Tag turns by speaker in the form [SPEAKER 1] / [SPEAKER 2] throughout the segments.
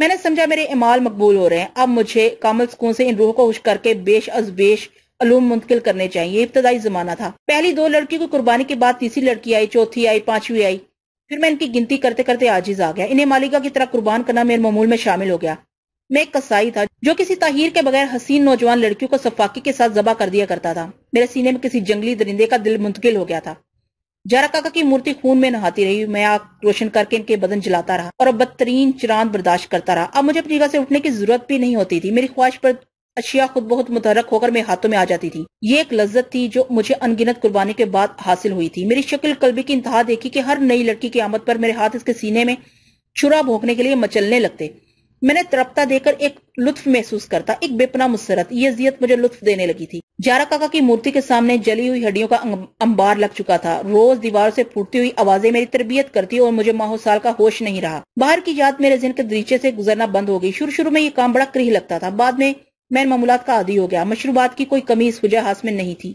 [SPEAKER 1] میں نے سمجھا میرے اعمال مقبول ہو رہے ہیں، اب مجھے کامل سکون سے ان روحوں کو خوش کر کے بیش از بیش علوم منتقل کرنے چاہیے۔ یہ ابتدائی زمانہ تھا، پہلی 2 لڑکیوں کی قربانی کے بعد تیسری لڑکی آئی، چوتھی آئی، 5ویں آئی، پھر میں ان کی گنتی کرتے کرتے عاجز آ گیا۔ انہیں مالکہ کی طرح قربان کرنا میرے معمول میں شامل ہو گیا۔ میں ایک قصائی تھا جو کسی تاخیر کے بغیر حسین نوجوان لڑکیوں کو صفاقی کے ساتھ ذبح کر دیا کرتا تھا۔ میرے سینے میں کسی جنگلی درندے کا دل منتقل ہو گیا تھا۔ جارا کاکا کی مورتی خون میں نہاتی رہی، میں آگ روشن کر کے ان کے بدن جلاتا رہا اور اب بدترین چراند برداشت کرتا رہا۔ اب مجھے اپنی جگہ سے اٹھنے کی ضرورت بھی نہیں ہوتی تھی، میری خواہش پر اشیاء خود بہت متحرک ہو کر میرے ہاتھوں میں آ جاتی تھی۔ یہ ایک لذت تھی جو مجھے انگنت قربانی کے بعد حاصل ہوئی تھی۔ میری شکل قلبی کی انتہا دیکھی کہ ہر نئی لڑکی کی آمد پر میرے ہاتھ اس کے سینے میں چھرا بھونکنے کے لیے مچلنے لگتے۔ میں نے تڑپتا دیکھ کر ایک لطف محسوس کرتا، ایک بے پناہ مسرت۔ یہ اذیت مجھے لطف دینے لگی تھی۔ جارا کاکا کی مورتی کے سامنے جلی ہوئی ہڈیوں کا انبار لگ چکا تھا۔ روز دیوار سے پھوٹتی ہوئی آوازیں میری تربیت کرتی اور مجھے ماہ و سال کا ہوش نہیں رہا۔ باہر کی یاد میرے ذہن کے دریچے سے گزرنا بند ہو گئی۔ شروع میں یہ کام بڑا کریہ لگتا تھا، بعد میں ان معمولات کا عادی ہو گیا۔ مشروبات کی کوئی کمی اس وجہ میں نہیں تھی،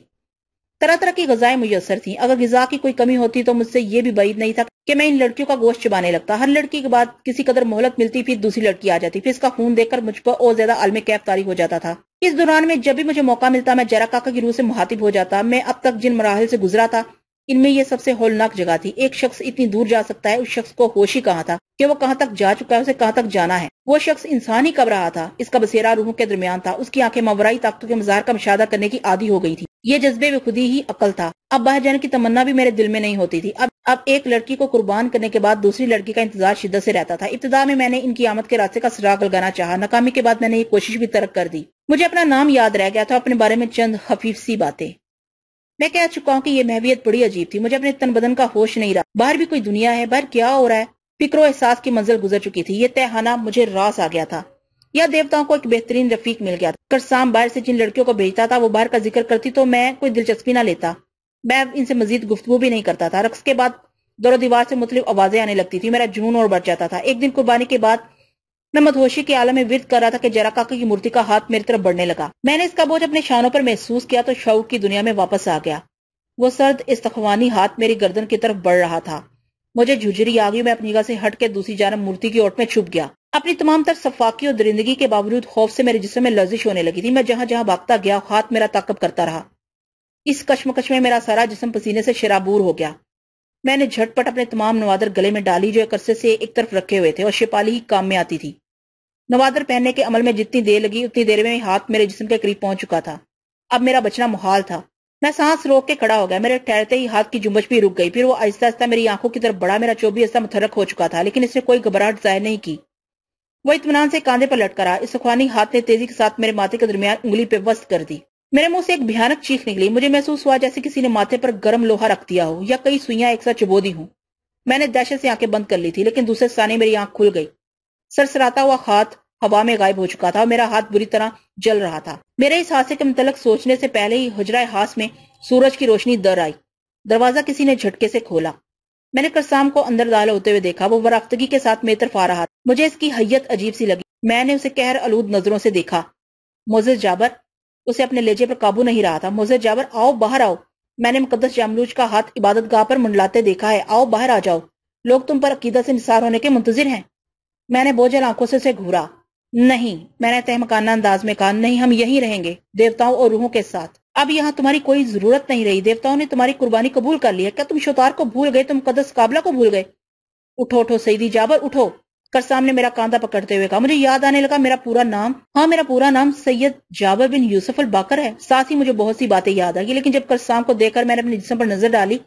[SPEAKER 1] طرح طرح کی غذائیں میسر تھیں۔ اگر غذا کی کوئی کمی ہوتی تو مجھ سے یہ بھی بعید نہیں تھا کہ میں ان لڑکیوں کا گوشت چبانے لگتا۔ ہر لڑکی کے بعد کسی قدر مہلت ملتی، پھر دوسری لڑکی آ جاتی، پھر اس کا خون دیکھ کر مجھ پر اور زیادہ عالم کیف طاری ہو جاتا تھا۔ اس دوران میں جب بھی مجھے موقع ملتا میں جارا کاکا کی روح سے مخاطب ہو جاتا۔ میں اب تک جن مراحل سے گزرا تھا ان میں یہ سب سے ہولناک جگہ تھی۔ ایک شخص اتنی دور جا سکتا ہے، اس شخص کو ہوش ہی کہاں تھا کہ وہ کہاں تک جا چکا ہے، اسے کہاں تک جانا ہے۔ وہ شخص انسان ہی کب رہا تھا؟ اس کا بسیرا روحوں کے درمیان تھا، اس کی آنکھیں ماورائی طاقتوں کے مظاہر کا مشاہدہ کرنے کی عادی ہو گئی تھی۔ یہ جذبے میں خودی ہی عقل تھا۔ اب باہر جانے کی تمنا بھی میرے دل میں نہیں ہوتی تھی۔ اب ایک لڑکی کو قربان کرنے کے بعد دوسری لڑکی کا انتظار شدت سے رہتا تھا۔ ابتدا میں نے ان کی آمد کے راستے کا سراغ لگانا چاہا، ناکامی کے بعد میں نے یہ کوشش بھی ترک کر دی۔ مجھے اپنا نام یاد رہ گیا تھا، اپنے بارے میں چند خفیف سی باتیں۔ میں کہہ چکا ہوں کہ یہ محویت بڑی عجیب تھی، مجھے اپنے تن بدن کا ہوش نہیں رہا۔ باہر بھی کوئی دنیا ہے، باہر کیا ہو رہا ہے؟ فکر و احساس کی منزل گزر چکی تھی، یہ تہانہ مجھے راس آ گیا تھا۔ یا دیوتاؤں کو ایک بہترین رفیق مل گیا تھا۔ کرسام باہر سے جن لڑکیوں کو بھیجتا تھا وہ باہر کا ذکر کرتی تو میں کوئی دلچسپی نہ لیتا، میں ان سے مزید گفتگو بھی نہیں کرتا تھا۔ رقص کے بعد دور و دیوار سے مختلف آوازیں آنے لگتی تھی، میرا جنون اور بڑھ جاتا تھا۔ ایک دن قربانی کے بعد میں مدہوشی کے عالم میں ورد کر رہا تھا کہ جارا کاکا کی مورتی کا ہاتھ میری طرف بڑھنے لگا۔ میں نے اس کا بوجھ اپنے شانوں پر محسوس کیا تو شعور کی دنیا میں واپس آ گیا۔ وہ سرد استخوانی ہاتھ میری گردن کی طرف بڑھ رہا تھا۔ مجھے جھجری آ گئی، میں اپنی جگہ سے ہٹ کے دوسری جانب مورتی کی اوٹ میں چھپ گیا۔ اپنی تمام تر صفاقی اور درندگی کے باوجود خوف سے میرے جسم میں لرزش ہونے لگی تھی۔ میں جہاں جہاں بھاگتا گیا ہاتھ میرا تعقب کرتا رہا۔ اس کشمکش میں میرا سارا جسم پسینے سے شرابور ہو گیا۔ میں نے جھٹ پٹ اپنے تمام نوادر گلے میں ڈالی جو ایک عرصے سے ایک طرف رکھے ہوئے تھے اور شپالی ہی کام میں آتی تھی۔ نوادر پہننے کے عمل میں جتنی دیر لگی اتنی دیر میں ہاتھ میرے جسم کے قریب پہنچ چکا تھا۔ اب میرا بچنا محال تھا۔ میں سانس روک کے کھڑا ہو گیا، میرے ٹھہرتے ہی ہاتھ کی جنبش بھی رک گئی، پھر وہ آہستہ آہستہ میری آنکھوں کی طرف بڑھا۔ میرا چوبی حصہ متحرک ہو چکا تھا لیکن اس نے کوئی گھبراہٹ ظاہر نہیں کی۔ وہ اطمینان سے کاندھے پر لٹکا رہا۔ اس سخوانی ہاتھ نے تیزی کے ساتھ میرے ماتھے کے درمیان انگلی پہ وسط کر دی۔ میرے منہ سے ایک بھیانک چیخ نکلی۔ مجھے محسوس ہوا جیسے کسی نے ماتھے پر گرم لوہا رکھ دیا ہو یا کئی سوئیاں ایک ساتھ چبو دی ہوں۔ میں نے دہشت سے آنکھیں بند کر لی تھی لیکن دوسرے ثانیے میری آنکھ کھل گئی۔ سرسراتا ہوا ہاتھ ہوا میں غائب ہو چکا تھا اور میرا ہاتھ بری طرح جل رہا تھا۔ میرے اس حادثے کے متعلق سوچنے سے پہلے ہی حجرہ خاص میں سورج کی روشنی در آئی۔ دروازہ کسی نے جھٹکے سے کھولا۔ میں نے کرسام کو اندر داخل ہوتے ہوئے دیکھا، وہ ورافتگی کے ساتھ میری طرف آ رہا تھا۔ مجھے اس کی حیت عجیب سی لگی۔ میں نے اسے قہر آلود نظروں سے دیکھا۔ معزز جابر، اسے اپنے لہجے پر قابو نہیں رہا تھا۔ معزز جابر، آؤ باہر آؤ۔ میں نے مقدس جاملوج کا ہاتھ عبادت گاہ پر منڈلاتے دیکھا ہے، آؤ باہر آ جاؤ، لوگ تم پر عقیدہ سے نثار ہونے کے منتظر ہیں۔ میں نے بوجھل آنکھوں سے اسے گھورا۔ نہیں، میں نے تہمکانہ انداز میں کہا، نہیں، ہم یہیں رہیں گے دیوتاؤں اور روحوں کے ساتھ۔ اب یہاں تمہاری کوئی ضرورت نہیں رہی، دیوتاؤں نے تمہاری قربانی قبول کر لی ہے۔ کیا تم شوتار کو بھول گئے؟ تم مقدس قابلہ کو بھول گئے؟ اٹھو اٹھو سیدی جابر، اٹھو۔ کرسام نے میرا کاندھا پکڑتے ہوئے کہا۔ مجھے یاد آنے لگا میرا پورا نام، میرا پورا نام سید جابر بن یوسف الباقر ہے۔ ساتھ ہی مجھے بہت سی باتیں یاد آئی لیکن جب کرسام کو دیکھ کر میں نے اپنے جسم پر نظر ڈالی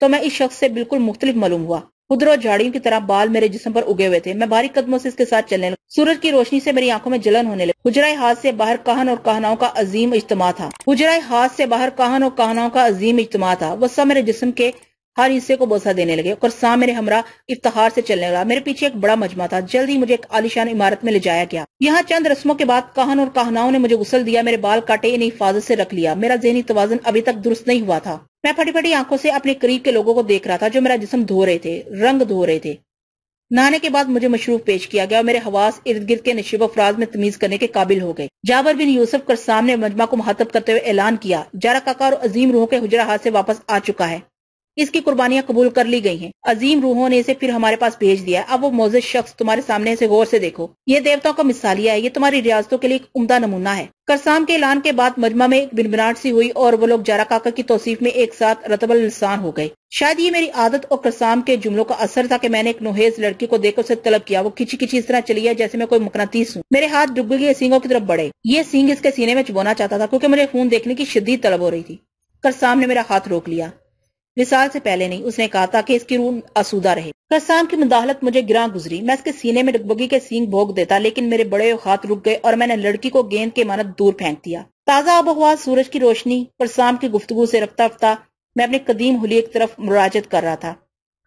[SPEAKER 1] تو میں اس شخص سے بالکل مختلف معلوم ہوا۔ خضر و جھاڑیوں کی طرح بال میرے جسم پر اگے ہوئے تھے۔ میں باریک قدموں سے اس کے ساتھ چلنے لگا۔ سورج کی روشنی سے میری آنکھوں میں جلن ہونے لگی۔ حجرہ ہاتھ سے باہر کاہن اور کاہناؤں کا عظیم اجتماع تھا۔ حجرہ ہاتھ سے باہر کاہن اور کاہناؤں کا عظیم اجتماع تھا۔ وہ سب میرے جسم کے ہر حصے کو بوسہ دینے لگے۔ کرسام میرے ہمراہ افتخار سے چلنے لگا۔ میرے پیچھے ایک بڑا مجمع تھا۔ جلد ہی مجھے ایک عالیشان عمارت میں لے جایا گیا۔ یہاں چند رسموں کے بعد کاہن اور کاہناؤں نے مجھے غسل دیا، میرے بال کاٹے، انہیں حفاظت سے رکھ لیا۔ میرا ذہنی توازن ابھی تک درست نہیں ہوا تھا۔ میں پھٹی پھٹی آنکھوں سے اپنے قریب کے لوگوں کو دیکھ رہا تھا جو میرا جسم دھو رہے تھے، رنگ دھو رہے تھے۔ نہانے کے بعد مجھے مشروب پیش کیا گیا اور میرے حواس ارد گرد کے نشیب و فراز میں تمیز کرنے کے قابل ہو گئے۔ جابر بن یوسف کرسام نے مجمع کو مخاطب کرتے ہوئے اعلان کیا، جارا کاکا اور عظیم روحوں کے حجرہ ہاتھ سے واپس آ چکا ہے۔ اس کی قربانیاں قبول کر لی گئی ہیں، عظیم روحوں نے اسے پھر ہمارے پاس بھیج دیا ہے۔ اب وہ معزز شخص تمہارے سامنے سے غور سے دیکھو، یہ دیوتاؤں کا مثالیہ ہے، یہ تمہاری ریاستوں کے لیے ایک عمدہ نمونہ ہے۔ کرسام کے اعلان کے بعد مجمع میں ایک بنبناہٹ سی ہوئی اور وہ لوگ جارا کاکا کی توصیف میں ایک ساتھ رطب اللسان ہو گئے۔ شاید یہ میری عادت اور کرسام کے جملوں کا اثر تھا کہ میں نے ایک نوحیز لڑکی کو دیکھ کر اسے طلب کیا۔ وہ کھچی کھچی اس طرح چلی ہے جیسے میں کوئی مقناطیس ہوں۔ میرے ہاتھ ڈگی کے سینگوں کی طرف بڑھے، یہ سینگ اس کے سینے میں چبونا چاہتا تھا کیونکہ مجھے خون دیکھنے کی شدید طلب ہو رہی تھی۔ کرسام نے میرا ہاتھ روک لیا۔ وصال سے پہلے نہیں، اس نے کہا تھا کہ اس کی روح آسودہ رہے۔ کرسام کی مداخلت مجھے گراں گزری۔ میں اس کے سینے میں ڈگبگی کے سینگ بھونک دیتا، لیکن میرے بڑے ہاتھ رک گئے اور میں نے لڑکی کو گیند کے مانند دور پھینک دیا۔ تازہ آب و ہوا، سورج کی روشنی، کرسام کی گفتگو سے رفتہ رفتہ میں اپنے قدیم حلیے کی طرف مراجعت کر رہا تھا۔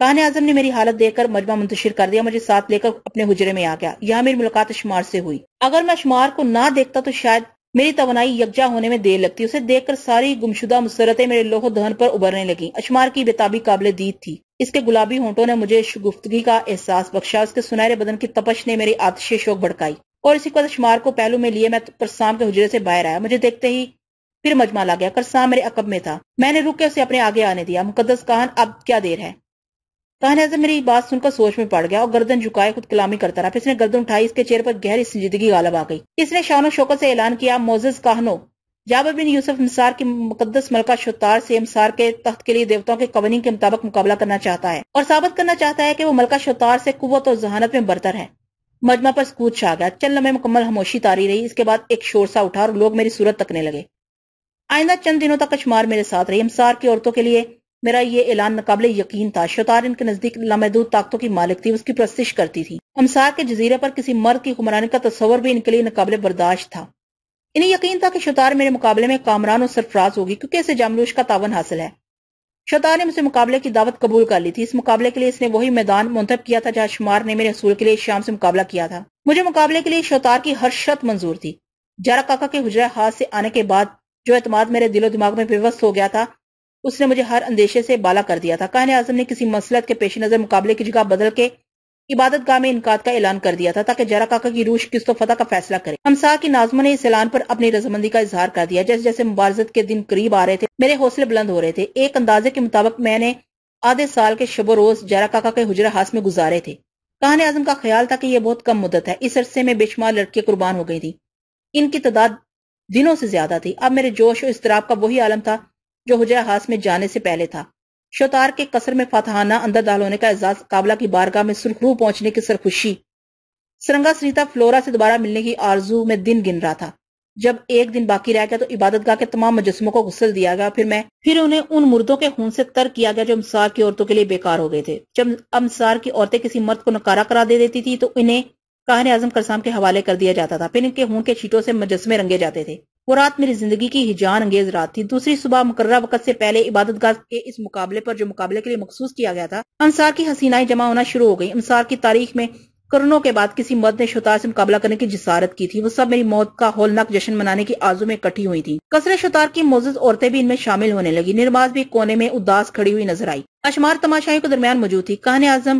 [SPEAKER 1] کاہن اعظم نے میری حالت دیکھ کر مجمع منتشر کر دیا، مجھے ساتھ لے کر اپنے حجرے میں آ گیا۔ یہاں میری ملاقات اشمار سے ہوئی۔ اگر میں اشمار کو نہ دیکھتا تو شاید میری توانائی یکجا ہونے میں دیر لگتی۔ اسے دیکھ کر ساری گمشدہ مسرتیں میرے لوح و دہن پر ابھرنے لگیں۔ اشمار کی بےتابی قابل دید تھی۔ اس کے گلابی ہونٹوں نے مجھے شگفتگی کا احساس بخشا، اس کے سنہرے بدن کی تپش نے میری آتش شوق بھڑکائی، اور اسی وقت اشمار کو پہلو میں لیے میں کرسام کے حجرے سے باہر آیا۔ مجھے دیکھتے ہی پھر مجمع لا گیا۔ کرسام میرے عقب میں تھا۔ میں نے رک کے اسے اپنے آگے آنے دیا۔ مقدس کاہن، اب کیا دیر ہے؟ کاہن اعظم میری بات سن کر سوچ میں پڑ گیا اور گردن جھکائے خود کلامی کرتا رہا۔ پھر اس نے گردن اٹھائی، اس کے چہرے پر گہری سنجیدگی غالب آ گئی۔ اس نے شان و شوکت سے اعلان کیا، معزز کاہنوں، جابر بن یوسف مصار کی مقدس ملکہ شتار سے مصار کے تخت کے لیے دیوتاؤں کے قوانین کے مطابق مقابلہ کرنا چاہتا ہے اور ثابت کرنا چاہتا ہے کہ وہ ملکہ شتار سے قوت اور ذہانت میں برتر ہے۔ مجمع پر سکوت چھا گیا۔ چند لمحے مکمل خاموشی طاری رہی۔ اس کے بعد ایک شور سا اٹھا اور لوگ میری صورت تکنے لگے۔ آئندہ چند دنوں تک اشمار میرے ساتھ رہی۔ مصار کی عورتوں کے لیے میرا یہ اعلان ناقابل یقین تھا۔ شتار ان کے نزدیک لامحدود طاقتوں کی مالک تھی، اس کی پرستش کرتی تھی۔ امسار کے جزیرے پر کسی مرد کی حکمرانی کا تصور بھی ان کے لیے ناقابل برداشت تھا۔ انہیں یقین تھا کہ شتار میرے مقابلے میں کامران اور سرفراز ہوگی کیونکہ اسے جاملوش کا تعاون حاصل ہے۔ شتار نے مجھ سے مقابلے کی دعوت قبول کر لی تھی۔ اس مقابلے کے لیے اس نے وہی میدان منتخب کیا تھا جہاں شمار نے میرے حصول کے لیے شام سے مقابلہ کیا تھا۔ مجھے مقابلے کے لیے شتار کی ہر شرط منظور تھی۔ جارا کاکا کے حجرہ ہاتھ سے آنے کے بعد جو اعتماد میرے دل و دماغ میں پیوست ہو گیا تھا، اس نے مجھے ہر اندیشے سے بالا کر دیا تھا۔ کاہن اعظم نے کسی مصلحت کے پیش نظر مقابلے کی جگہ بدل کے عبادت گاہ میں انعقاد کا اعلان کر دیا تھا تاکہ جارا کاکا کی روح شکست و فتح کا فیصلہ کرے۔ امسار کی ناظموں نے اس اعلان پر اپنی رضامندی کا اظہار کر دیا۔ جیسے جیسے مبارزت کے دن قریب آ رہے تھے، میرے حوصلے بلند ہو رہے تھے۔ ایک اندازے کے مطابق میں نے آدھے سال کے شب و روز جارا کاکا کے حجرہ ہاس میں گزارے تھے۔ کاہن اعظم کا خیال تھا کہ یہ بہت کم مدت ہے۔ اس عرصے میں بے شمار لڑکیاں قربان ہو گئی تھی۔ ان کی تعداد دنوں سے زیادہ تھی۔ اب میرے جوش و اضطراب کا وہی عالم تھا جو حجرہ ہاس میں جانے سے پہلے تھا۔ شتار کے قصر میں فاتحانہ اندر داخل ہونے کا اعزاز، قابلہ کی بارگاہ میں سرخرو پہنچنے کی سرخوشی، سرنگا سریتا فلورا سے دوبارہ ملنے کی آرزو میں دن گن رہا تھا۔ جب ایک دن باقی رہ گیا تو عبادت گاہ کے تمام مجسموں کو غسل دیا گیا، پھر انہیں ان مردوں کے خون سے تر کیا گیا جو امسار کی عورتوں کے لیے بیکار ہو گئے تھے۔ جب امسار کی عورتیں کسی مرد کو نکارا کرا دے دیتی تھی تو انہیں کاہن اعظم کرسام کے حوالے کر دیا جاتا تھا۔ پھر ان کے خون کے چھینٹوں سے مجسمے رنگے جاتے تھے۔ وہ رات میری زندگی کی ہیجان انگیز رات تھی۔ دوسری صبح مقررہ وقت سے پہلے عبادت گاہ کے اس مقابلے پر جو مقابلے کے لیے مخصوص کیا گیا تھا، انصار کی حسینائیں جمع ہونا شروع ہو گئی۔ انصار کی تاریخ میں قرنوں کے بعد کسی مرد نے شتار سے مقابلہ کرنے کی جسارت کی تھی۔ وہ سب میری موت کا ہولناک جشن منانے کی آرزو میں اکٹھی ہوئی تھی۔ کثرت شتار کی معزز عورتیں بھی ان میں شامل ہونے لگی۔ نرماز بھی کونے میں اداس کھڑی ہوئی نظر آئی۔ اشمار تماشائیوں کے درمیان موجود تھی۔ کاہن اعظم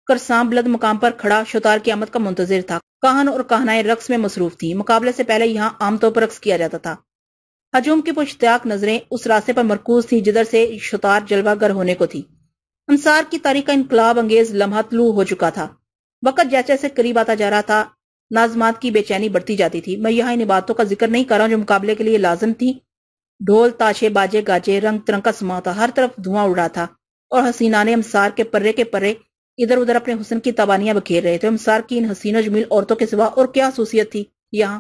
[SPEAKER 1] کرسام بلند مقام پر کھڑا شتار کی آمد کا منتظر تھا۔ کاہن اور کاہنائیں رقص میں مصروف تھیں۔ مقابلے سے پہلے یہاں عام طور پر رقص کیا جاتا تھا۔ ہجوم کی پراشتیاق نظریں اس راستے پر مرکوز تھیں جدھر سے شتار جلوہ گر ہونے کو تھی۔ انصار کی تاریخ کا انقلاب انگیز لمحہ طلوع ہو چکا تھا۔ وقت جیسے جیسے قریب آتا جا رہا تھا، ناظمات کی بے چینی بڑھتی جاتی تھی۔ میں یہاں ان باتوں کا ذکر نہیں کر رہا ہوں جو مقابلے کے لیے لازم تھی۔ ڈھول، تاشے، باجے، گاجے، رنگ ترنگ کا سما تھا۔ ہر طرف دھواں اڑ رہا تھا اور حسینان امسار کے پرے ادھر ادھر اپنے حسن کی تابانیاں بکھیر رہے تھے۔ امسار کی ان حسین و جمیل عورتوں کے سوا اور کیا خصوصیت تھی یہاں؟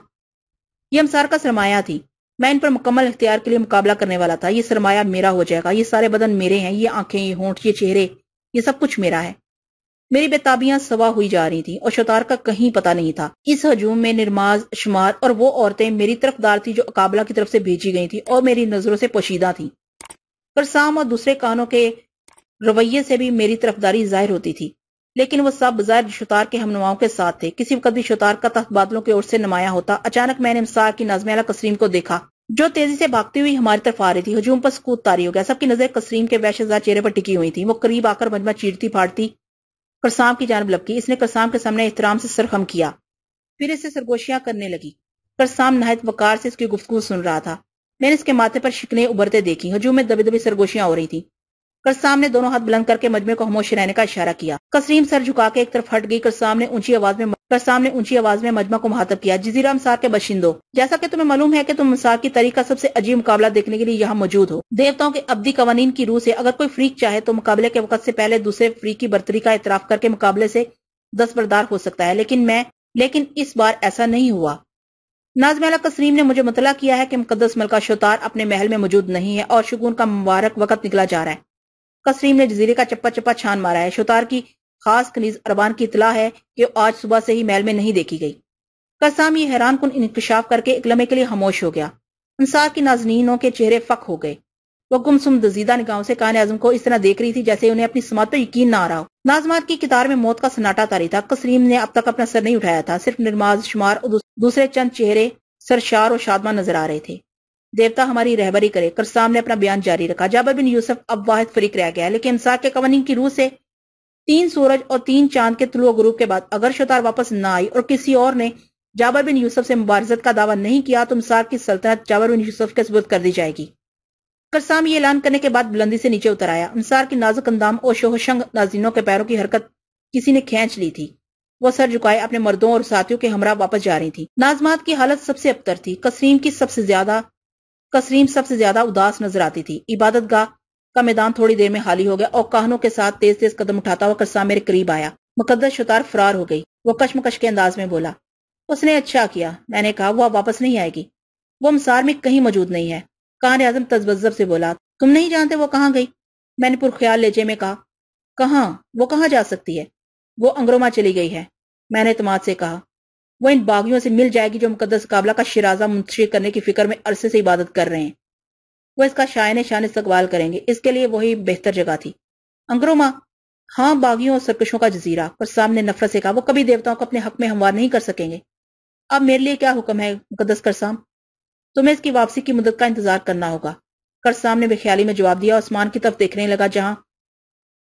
[SPEAKER 1] یہ امسار کا سرمایہ تھی۔ میں ان پر مکمل اختیار کے لیے مقابلہ کرنے والا تھا۔ یہ سرمایہ میرا ہو جائے گا۔ یہ سارے بدن میرے ہیں، یہ آنکھیں، یہ ہونٹ، یہ چہرے، یہ سب کچھ میرا ہے۔ میری بےتابیاں سوا ہوئی جا رہی تھیں اور شتار کا کہیں پتہ نہیں تھا۔ اس ہجوم میں نرماز، شمار اور وہ عورتیں میری طرفدار تھی جو اقابلہ کی طرف سے بھیجی گئی تھی اور میری نظروں سے پوشیدہ تھیں۔ کرسام اور دوسرے کانوں کے رویے سے بھی میری طرفداری ظاہر ہوتی تھی، لیکن وہ سب بظاہر شتار کے ہم نواؤں کے ساتھ تھے۔ کسی وقت بھی شتار کا تخت بادلوں کی اور سے نمایاں ہوتا۔ اچانک میں نے امسار کی نازمہ اعلیٰ کسرین کو دیکھا جو تیزی سے بھاگتی ہوئی ہماری طرف آ رہی تھی۔ ہجوم پر سکوت طاری ہو گیا۔ سب کی نظریں کسرین کے وحشت زدہ چہرے پر ٹکی ہوئی تھیں۔ وہ قریب آ کر مجمع چیرتی پھاڑتی کرسام کی جانب لپکی۔ اس نے کرسام کے سامنے احترام سے سر خم کیا، پھر اس سے سرگوشیاں کرنے لگی۔ کرسام نہایت وقار سے اس کی گفتگو سن رہا تھا۔ میں نے اس کے ماتھے پر شکنیں ابھرتے دیکھی۔ ہجوم میں دبی دبی سرگوشیاں ہو رہی تھی۔ کرسام نے دونوں ہاتھ بلند کر کے مجمع کو خاموش رہنے کا اشارہ کیا۔ کسرین سر جھکا کے ایک طرف ہٹ گئی۔ کرسام نے اونچی آواز میں مجمع کو مخاطب کیا۔ جزیرہ امسار کے باشندوں، جیسا کہ تمہیں معلوم ہے کہ تم امسار کی تاریخ کا سب سے عجیب مقابلہ دیکھنے کے لیے یہاں موجود ہو۔ دیوتاؤں کے ابدی قوانین کی روح سے اگر کوئی فریق چاہے تو مقابلے کے وقت سے پہلے دوسرے فریق کی برتری کا اعتراف کر کے مقابلے سے دستبردار ہو سکتا ہے، لیکن اس بار ایسا نہیں ہوا۔ نازمہ کسرین نے مجھے مطلع کیا ہے کہ مقدس ملکہ شوتار اپنے محل میں موجود نہیں ہے اور شگون کا مبارک وقت نکلا جا رہا ہے۔ کسرین نے جزیرے کا چپا چپا چھان مارا ہے۔ شوتار کی خاص کنیز اربان کی اطلاع ہے کہ آج صبح سے ہی محل میں نہیں دیکھی گئی۔ کرسام یہ حیران کن انکشاف کر کے ایک لمحے کے لیے خاموش ہو گیا۔ انصار کی ناظرینوں کے چہرے فک ہو گئے۔ وہ گمسم دزیدہ نگاہوں سے کان اعظم کو اس طرح دیکھ رہی تھی جیسے انہیں اپنی سماعت پر یقین نہ آ رہا ہو۔ ناظمات کی قطار میں موت کا سناٹا طاری تھا۔ کسرین نے اب تک اپنا سر نہیں اٹھایا تھا، صرف نرماز شمار اور دوسرے چند چہرے سرشار اور شادمان نظر آ رہے تھے۔ دیوتا ہماری رہبری کرے، کرسام نے اپنا بیان جاری رکھا۔ جابر بن یوسف اب واحد فریق رہ گیا ہے، لیکن انصار کے قوانین کی روح سے 3 سورج اور 3 چاند کے طلوع و غروب کے بعد اگر شوتار واپس نہ آئی اور کسی اور نے جابر بن یوسف سے مبارزت کا دعویٰ نہیں کیا تو انصار کی سلطنت جابر بن یوسف کے سپرد کر دی جائے گی۔ کرسام یہ اعلان کرنے کے بعد بلندی سے نیچے اتر آیا۔ انصار کی نازک اندام اور شوہشنگ ناظرینوں کے پیروں کی حرکت کسی نے کھینچ لی تھی۔ وہ سر جھکائے اپنے مردوں اور ساتھیوں کے ہمراہ واپس جا رہی تھی۔ ناظمات کی حالت سب سے ابتر تھی۔ کسرین سب سے زیادہ اداس نظر آتی تھی۔ عبادت گاہ کا میدان تھوڑی دیر میں خالی ہو گیا اور کاہنوں کے ساتھ تیز تیز قدم اٹھاتا ہوا کرسام میرے قریب آیا۔ مقدس شوتار فرار ہو گئی، وہ کشمکش کے انداز میں بولا۔ اس نے اچھا کیا، میں نے کہا، وہ واپس نہیں آئے گی، وہ امسار میں کہیں موجود نہیں ہے۔ کان اعظم تذبذب سے بولا، تم نہیں جانتے وہ کہاں گئی؟ میں نے پرخیال لہجے میں کہا، کہاں؟ وہ کہاں جا سکتی ہے؟ وہ انگروما چلی گئی ہے، میں نے اعتماد سے کہا۔ وہ ان باغیوں سے مل جائے گی جو مقدس قابلہ کا شرازہ منتشر کرنے کی فکر میں عرصے سے عبادت کر رہے ہیں۔ وہ اس کا شائن شان استقبال کریں گے، اس کے لیے وہی بہتر جگہ تھی۔ انگروما؟ ہاں، باغیوں اور سرکشوں کا جزیرہ، کرسام نے نفرت سے کہا۔ وہ کبھی دیوتاؤں کو اپنے حق میں ہموار نہیں کر سکیں گے۔ اب میرے لیے کیا حکم ہے مقدس کرسام؟ تمہیں اس کی واپسی کی مدت کا انتظار کرنا ہوگا، کرسام نے بے خیالی میں جواب دیا، آسمان کی طرف دیکھنے لگا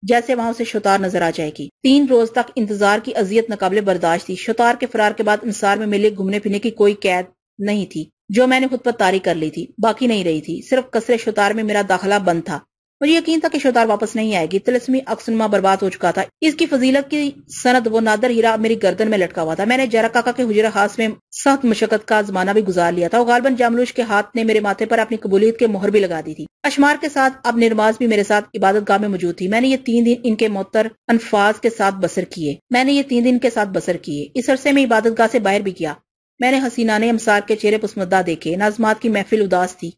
[SPEAKER 1] جیسے وہاں اسے شوتار نظر آ جائے گی۔ 3 روز تک انتظار کی اذیت ناقابل برداشت تھی۔ شوتار کے فرار کے بعد انصار میں میلے گھومنے پھرنے کی کوئی قید نہیں تھی جو میں نے خود پر طاری کر لی تھی، باقی نہیں رہی تھی۔ صرف قصر شوتار میں میرا داخلہ بند تھا۔ مجھے یقین تھا کہ شوتار واپس نہیں آئے گی۔ طلسمی عکسنما برباد ہو چکا تھا۔ اس کی فضیلت کی سند وہ نادر ہیرا میری گردن میں لٹکا ہوا تھا۔ میں نے جرا کاکا کے حجرہ خاص میں سخت مشقت کا زمانہ بھی گزار لیا تھا۔ غالباً جاملوش کے ہاتھ نے میرے ماتھے پر اپنی قبولیت کے مہر بھی لگا دی تھی۔ اشمار کے ساتھ اب نرماز بھی میرے ساتھ عبادت گاہ میں موجود تھی۔ میں نے یہ 3 دن ان کے معطر انفاظ کے ساتھ بسر کیے۔ اس عرصے میں عبادت گاہ سے باہر بھی کیا۔ میں نے حسینان امسار کے چہرے پسماندہ دیکھے۔ ناظمات کی محفل اداس تھی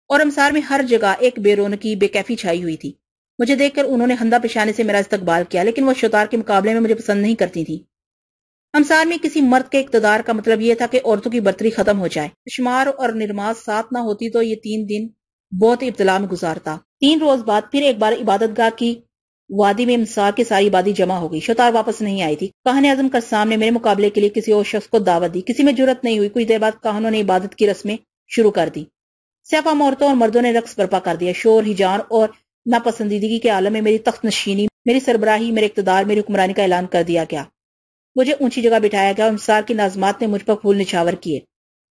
[SPEAKER 1] اور امسار میں ہر جگہ ایک بے رونقی، بے کیفی چھائی ہوئی تھی۔ مجھے دیکھ کر انہوں نے خندہ پیشانے سے میرا استقبال کیا، لیکن وہ شوتار کے مقابلے میں مجھے پسند نہیں کرتی تھی۔ امسار میں کسی مرد کے اقتدار کا مطلب یہ تھا کہ عورتوں کی برتری ختم ہو جائے۔ شمار اور نرماز ساتھ نہ ہوتی تو یہ 3 دن بہت ابتلا میں گزارتا۔ 3 روز بعد پھر ایک بار عبادت گاہ کی وادی میں امسار کی ساری آبادی جمع ہو گئی۔ شوتار واپس نہیں آئی تھی۔ کاہن اعظم کرسام نے میرے مقابلے کے لیے کسی اور شخص کو دعوت دی۔ کسی میں جرأت نہیں ہوئی۔ کچھ دیر بعد کاہنوں نے عبادت کی رسمیں شروع کر دی۔ سیاپا عورتوں اور مردوں نے رقص برپا کر دیا۔ شور، ہیجان اور ناپسندیدگی کے عالم میں میری تخت نشینی، میری سربراہی، میرے اقتدار، میری حکمرانی کا اعلان کر دیا گیا۔ مجھے اونچی جگہ بٹھایا گیا اور امسار کی ناظمات نے مجھ پر پھول نچھاور کیے۔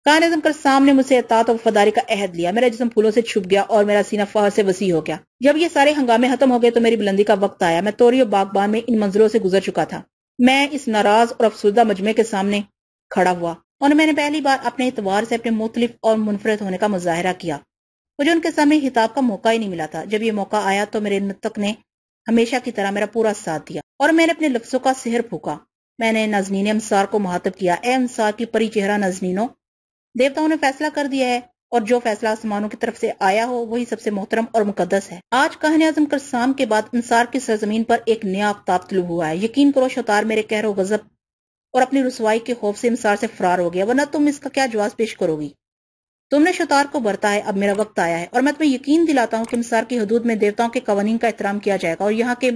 [SPEAKER 1] کاہن اعظم کرسام نے مجھ سے اطاعت اور وفاداری کا عہد لیا۔ میرا جسم پھولوں سے چھپ گیا اور میرا سینہ فخر سے وسیع ہو گیا۔ جب یہ سارے ہنگامے ختم ہو گئے تو میری بلندی کا وقت آیا۔ میں توری اور باغبان میں ان منزلوں سے گزر چکا تھا۔ میں اس ناراض اور افسردہ مجمع کے سامنے کھڑا ہوا اور میں نے پہلی بار اپنے اعتبار سے اپنے مختلف اور منفرد ہونے کا مظاہرہ کیا۔ مجھے ان کے سامنے خطاب کا موقع ہی نہیں ملا تھا۔ جب یہ موقع آیا تو میرے نطق نے ہمیشہ کی طرح میرا پورا ساتھ دیا اور میں نے اپنے لفظوں کا سحر پھونکا۔ میں نے ناظرین امسار کو مخاطب کیا، اے امسار کی پری چہرہ ناظرینوں، دیوتاؤں نے فیصلہ کر دیا ہے اور جو فیصلہ آسمانوں کی طرف سے آیا ہو وہی سب سے محترم اور مقدس ہے۔ آج کاہن اعظم کرسام کے بعد انصار کی سرزمین پر ایک نیا آفتاب طلوع ہوا ہے۔ یقین کرو شوتار میرے قہر و غضب اور اپنی رسوائی کے خوف سے انصار سے فرار ہو گیا، ورنہ تم اس کا کیا جواز پیش کرو گی؟ تم نے شوتار کو برتا ہے، اب میرا وقت آیا ہے اور میں تمہیں یقین دلاتا ہوں کہ انصار کی حدود میں دیوتاؤں کے قوانین کا احترام کیا جائے گا اور یہاں کے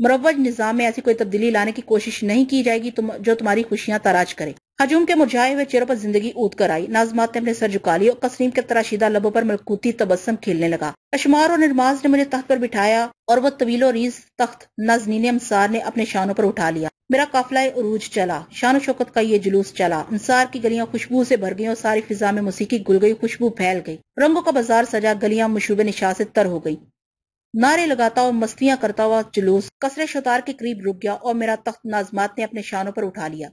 [SPEAKER 1] مروج نظام میں ایسی کوئی تبدیلی لانے کی کوشش نہیں کی جائے گی جو تمہاری خوشیاں تاراج کرے۔ ہجوم کے مرجھائے ہوئے چہروں پر زندگی اود کر آئی۔ ناظمات نے اپنے سر جھکا لیے اور کسرین کے تراشیدہ لبوں پر ملکوتی تبسم کھیلنے لگا۔ اشمار اور نرماز نے مجھے تخت پر بٹھایا اور وہ طویل و ریز تخت ناظرین امسار نے اپنے شانوں پر اٹھا لیا۔ میرا قافلہ عروج چلا، شان و شوکت کا یہ جلوس چلا۔ انصار کی گلیاں خوشبو سے بھر گئیں اور ساری فضا میں موسیقی گل گئی، خوشبو پھیل گئی، رنگوں کا بازار سجا، گلیاں مشروب نشاط سے تر ہو گئی۔ نعرے لگاتا اور مستیاں کرتا ہوا جلوس قصر شتار کے قریب رک گیا اور میرا تخت ناظمات نے اپنے شانوں پر اٹھا لیا۔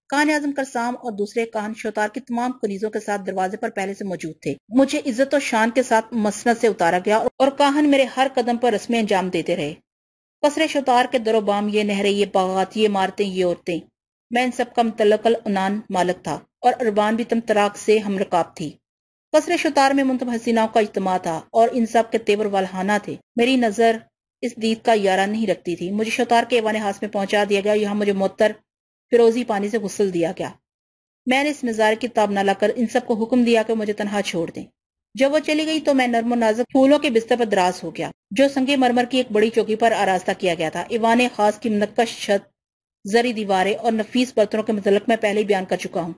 [SPEAKER 1] کاہن اعظم کرسام اور دوسرے کاہن شتار کی تمام کنیزوں کے ساتھ دروازے پر پہلے سے موجود تھے۔ مجھے عزت و شان کے ساتھ مسند سے اتارا گیا اور کاہن میرے ہر قدم پر رسمیں انجام دیتے رہے۔ قصر شتار کے در و بام، یہ نہریں، یہ باغات، یہ عمارتیں، یہ عورتیں، میں ان سب کا متعلق العنان مالک تھا اور اربان بھی تمطراق سے ہم رکاب تھی۔ قصر شتار میں منتخب حسیناؤں کا اجتماع تھا اور ان سب کے تیور والہانہ تھے۔ میری نظر اس دید کا یارہ نہیں رکھتی تھی۔ مجھے شتار کے ایوان خاص میں پہنچا دیا گیا، یہاں مجھے معطر فیروزی پانی سے غسل دیا گیا۔ میں نے اس نظارے کی تاب نہ لا کر ان سب کو حکم دیا کہ مجھے تنہا چھوڑ دیں۔ جب وہ چلی گئی تو میں نرم و نازک پھولوں کے بستر پر دراز ہو گیا جو سنگ مرمر کی ایک بڑی چوکی پر آراستہ کیا گیا تھا۔ ایوان خاص کی منقش چھت، زری دیواریں اور نفیس برتنوں کے متعلق میں پہلے ہی بیان کر چکا ہوں۔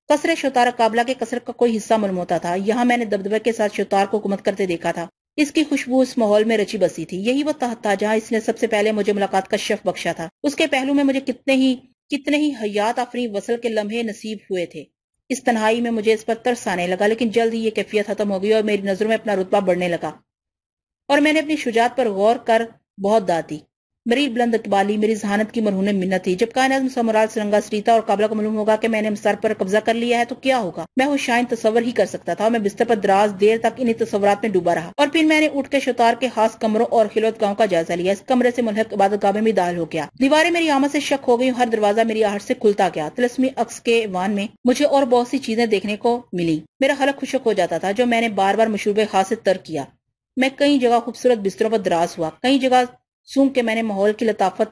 [SPEAKER 1] قصر شتار قابلہ کے قصر کا کوئی حصہ معلوم ہوتا تھا۔ یہاں میں نے دبدبے کے ساتھ شتار کو حکومت کرتے دیکھا تھا۔ اس کی خوشبو اس ماحول میں رچی بسی تھی۔ یہی وہ تحت تھا جہاں اس نے سب سے پہلے مجھے ملاقات کا شرف بخشا تھا۔ اس کے پہلو میں مجھے کتنے ہی حیات آفریں وصل کے لمحے نصیب ہوئے تھے۔ اس تنہائی میں مجھے اس پر ترس آنے لگا، لیکن جلد ہی یہ کیفیت ختم ہو گئی اور میری نظروں میں اپنا رتبہ بڑھنے لگا اور میں نے اپنی شجاعت پر غور کر بہت داد دی۔ میری بلند اقبالی میری ذہانت کی مرہون منت تھی۔ جب کائنات میں سمرال سرنگا سریتا اور قابلہ کو معلوم ہوگا کہ میں نے سر پر قبضہ کر لیا ہے تو کیا ہوگا؟ میں ہوشائن تصور ہی کر سکتا تھا اور میں بستر پر دراز دیر تک انہی تصورات میں ڈوبا رہا اور پھر میں نے اٹھ کے شتار کے خاص کمروں اور خلوت گاہوں کا جائزہ لیا۔ اس کمرے سے ملحق عبادت گاہ میں بھی داخل ہو گیا۔ دیواریں میری آمد سے شک ہو گئی، ہر دروازہ میری آہٹ سے کھلتا گیا۔ طلسمی عکس کے ایوان میں مجھے اور بہت سی چیزیں دیکھنے کو ملی۔ میرا حلق خشک ہو جاتا تھا جو میں نے بار بار مشروب خاص سے ترک کیا۔ میں کئی جگہ خوبصورت بستروں پر دراز ہوا، کئی جگہ سونگ کے میں نے ماحول کی لطافت